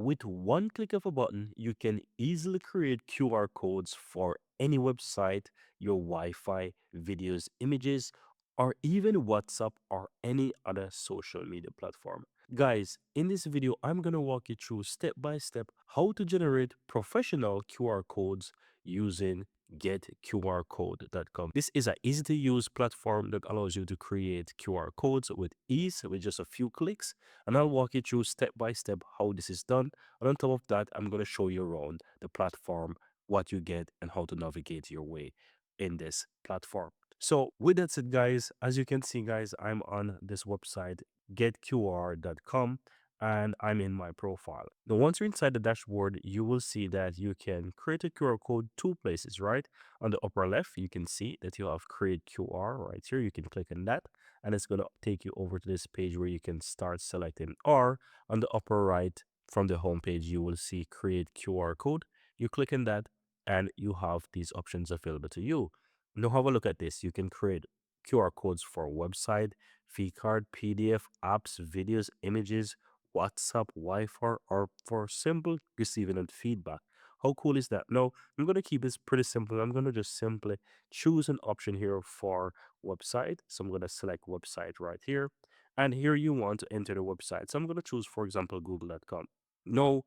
with one click of a button, you can easily create QR codes for any website, your Wi-Fi, videos, images, or even WhatsApp or any other social media platform. Guys, in this video, I'm going to walk you through step by step how to generate professional QR codes using GetQRcode.com. This is an easy to use platform that allows you to create QR codes with ease with just a few clicks. And I'll walk you through step by step how this is done. And on top of that, I'm going to show you around the platform, what you get, and how to navigate your way in this platform. So with that said, guys, as you can see, guys, I'm on this website, getqr.com, and I'm in my profile. Now, once you're inside the dashboard, you will see that you can create a QR code two places, right? On the upper left, you can see that you have create QR right here. You can click on that, and it's going to take you over to this page where you can start selecting. Or on the upper right from the home page, you will see create QR code. You click on that, and you have these options available to you. Now have a look at this. You can create QR codes for website, fee card, PDF, apps, videos, images, WhatsApp, Wi-Fi, or for simple receiving and feedback. How cool is that? Now, I'm going to keep this pretty simple. I'm going to just simply choose an option here for website. So I'm going to select website right here. And here you want to enter the website. So I'm going to choose, for example, google.com. Now,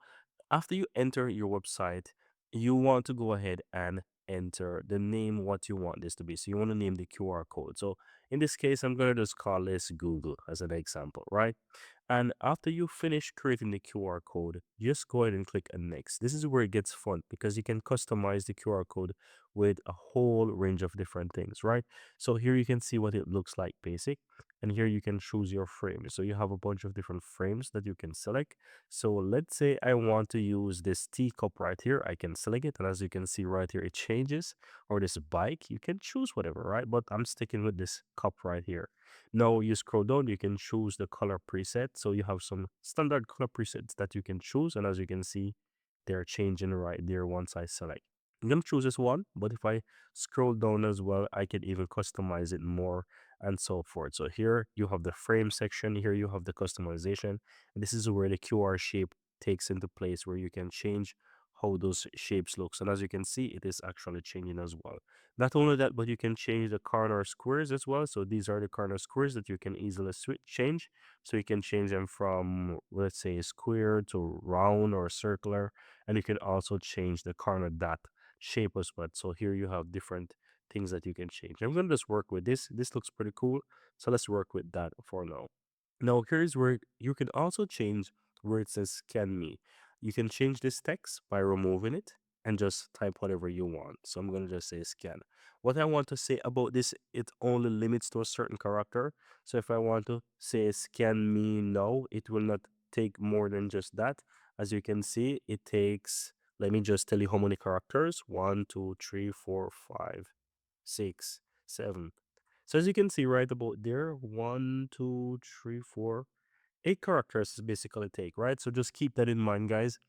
after you enter your website, you want to go ahead and enter the name what you want this to be. So you want to name the QR code. So in this case, I'm going to just call this Google as an example, right? And after you finish creating the QR code, just go ahead and click on next. This is where it gets fun because you can customize the QR code with a whole range of different things, right? So here you can see what it looks like basic. And here you can choose your frame. So you have a bunch of different frames that you can select. So let's say I want to use this teacup right here. I can select it. And as you can see right here, it changes. Or this bike, you can choose whatever, right? But I'm sticking with this cup right here. Now you scroll down, you can choose the color preset. So you have some standard color presets that you can choose. And as you can see, they're changing right there once I select. I'm going to choose this one, but if I scroll down as well, I can even customize it more and so forth. So here you have the frame section, here you have the customization. And this is where the QR shape takes into place where you can change how those shapes looks. And as you can see, it is actually changing as well. Not only that, but you can change the corner squares as well. So these are the corner squares that you can easily switch change. So you can change them from, let's say, square to round or circular. And you can also change the corner dot shape as well. So here you have different things that you can change. I'm going to just work with this. This looks pretty cool. So let's work with that for now. Now, here's where you can also change where it says scan me. You can change this text by removing it and just type whatever you want. So I'm going to just say scan. What I want to say about this, it only limits to a certain character. So if I want to say scan me now, it will not take more than just that. As you can see, it takes, let me just tell you how many characters. 1, 2, 3, 4, 5, 6, 7. So as you can see right about there, 1, 2, 3, 4, 8 characters is basically take, right? So just keep that in mind, guys,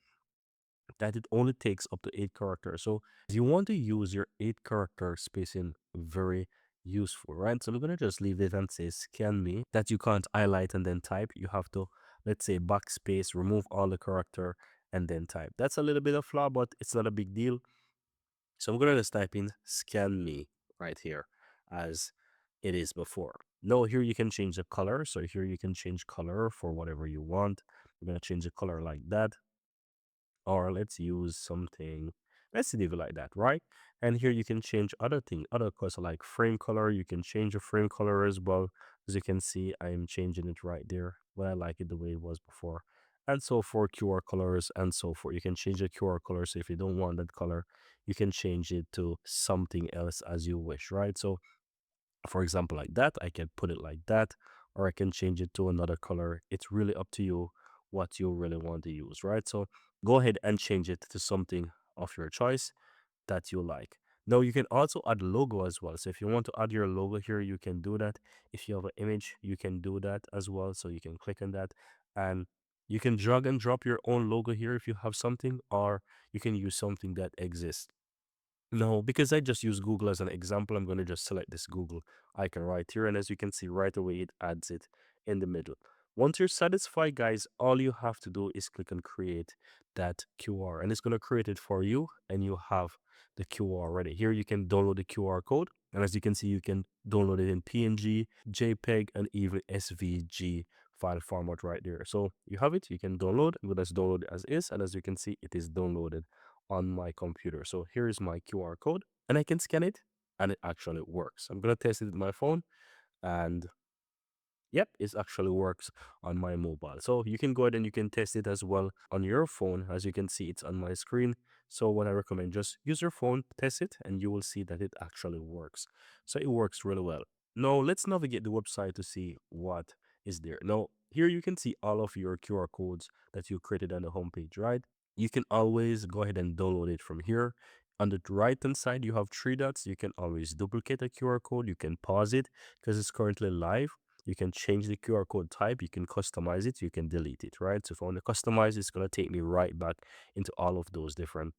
that it only takes up to 8 characters. So you want to use your 8 character spacing very useful, right? So we're gonna just leave it and say scan me, that you can't highlight and then type. You have to, let's say, backspace, remove all the character and then type. That's a little bit of flaw, but it's not a big deal. So I'm gonna just type in scan me right here as it is before. No, here you can change the color. So here you can change color for whatever you want. I'm gonna change the color like that. Or let's use something, let's leave it like that, right? And here you can change other things, other colors like frame color. You can change the frame color as well. As you can see, I'm changing it right there, but I like it the way it was before. And so for QR colors and so forth, you can change the QR color. So if you don't want that color, you can change it to something else as you wish, right? So for example, like that, I can put it like that, or I can change it to another color. It's really up to you what you really want to use, right? So go ahead and change it to something of your choice that you like. Now you can also add logo as well. So if you want to add your logo here, you can do that. If you have an image, you can do that as well. So you can click on that and you can drag and drop your own logo here if you have something, or you can use something that exists. No, because I just use Google as an example, I'm going to just select this Google icon right here. And as you can see right away, it adds it in the middle. Once you're satisfied, guys, all you have to do is click on create that QR, and it's going to create it for you, and you have the QR ready. Here you can download the QR code, and as you can see, you can download it in PNG, JPEG, and even SVG file format right there. So you have it, you can download. We'll just download it as is, and as you can see, it is downloaded on my computer. So here is my QR code, and I can scan it, and it actually works. I'm gonna test it with my phone, and yep, it actually works on my mobile. So you can go ahead and you can test it as well on your phone. As you can see, it's on my screen. So what I recommend, just use your phone, test it, and you will see that it actually works. So it works really well. Now let's navigate the website to see what is there. Now here you can see all of your QR codes that you created on the homepage, right? You can always go ahead and download it from here. On the right hand side, you have three dots. You can always duplicate a QR code. You can pause it because it's currently live. You can change the QR code type, you can customize it, you can delete it, right? So if I want to customize, it's going to take me right back into all of those different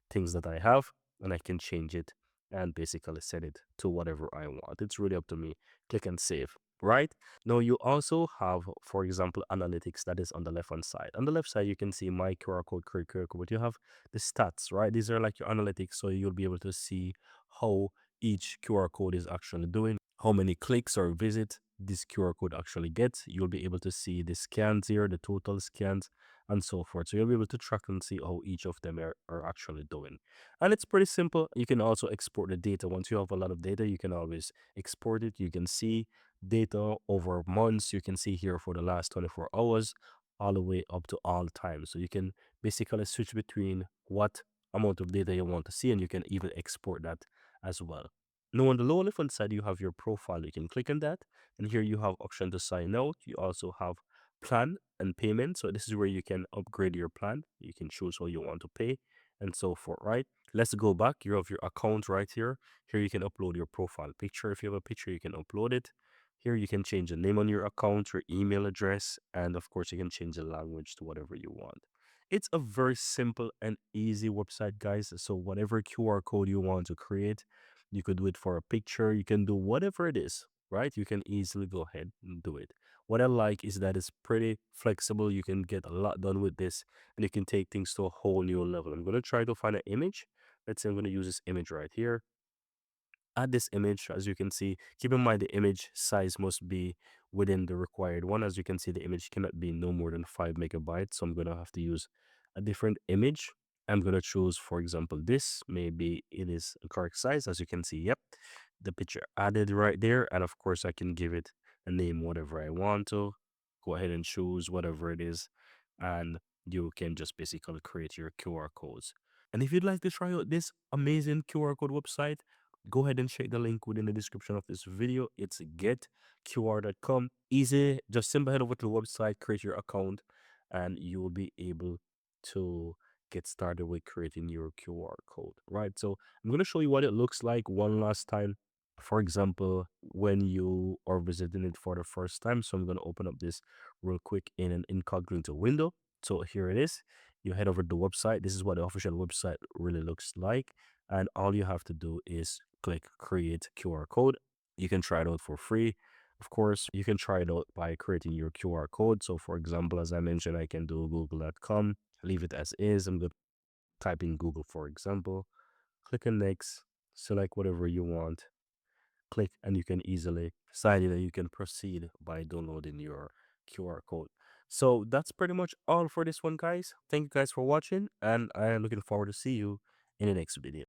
things that I have, and I can change it and basically set it to whatever I want. It's really up to me. Click and save, right? Now you also have, for example, analytics that is on the left hand side. On the left side, you can see my QR code, create QR code, but you have the stats, right? These are like your analytics, so you'll be able to see how each QR code is actually doing, how many clicks or visits this QR code actually gets. You'll be able to see the scans here, the total scans, and so forth. So you'll be able to track and see how each of them are actually doing. And it's pretty simple. You can also export the data. Once you have a lot of data, you can always export it. You can see data over months. You can see here for the last 24 hours, all the way up to all time. So you can basically switch between what amount of data you want to see, and you can even export that as well. Now on the lower left hand side, you have your profile. You can click on that, and here you have option to sign out. You also have plan and payment. So this is where you can upgrade your plan. You can choose how you want to pay and so forth, right? Let's go back. You have your account right here. Here you can upload your profile picture. If you have a picture, you can upload it. Here you can change the name on your account, your email address, and of course you can change the language to whatever you want. It's a very simple and easy website, guys. So whatever QR code you want to create, you could do it for a picture. You can do whatever it is, right? You can easily go ahead and do it. What I like is that it's pretty flexible. You can get a lot done with this, and you can take things to a whole new level. I'm going to try to find an image. Let's say I'm going to use this image right here. Add this image. As you can see, keep in mind the image size must be within the required one. As you can see, the image cannot be no more than 5 MB, so I'm going to have to use a different image. I'm going to choose, for example, this. Maybe it is a correct size. As you can see, yep, the picture added right there. And of course, I can give it a name, whatever I want to. Go ahead and choose whatever it is, and you can just basically create your QR codes. And if you'd like to try out this amazing QR code website, go ahead and check the link within the description of this video. It's getqr.com. Easy, just simply head over to the website, create your account, and you will be able to get started with creating your QR code, right? So I'm going to show you what it looks like one last time. For example, when you are visiting it for the first time. So I'm going to open up this real quick in an incognito window. So here it is. You head over to the website. This is what the official website really looks like. And all you have to do is click create QR code. You can try it out for free. Of course, you can try it out by creating your QR code. So for example, as I mentioned, I can do google.com, leave it as is. I'm going to type in Google, for example, click on next, select whatever you want, click, and you can easily sign in, and you can proceed by downloading your QR code. So that's pretty much all for this one, guys. Thank you guys for watching, and I am looking forward to see you in the next video.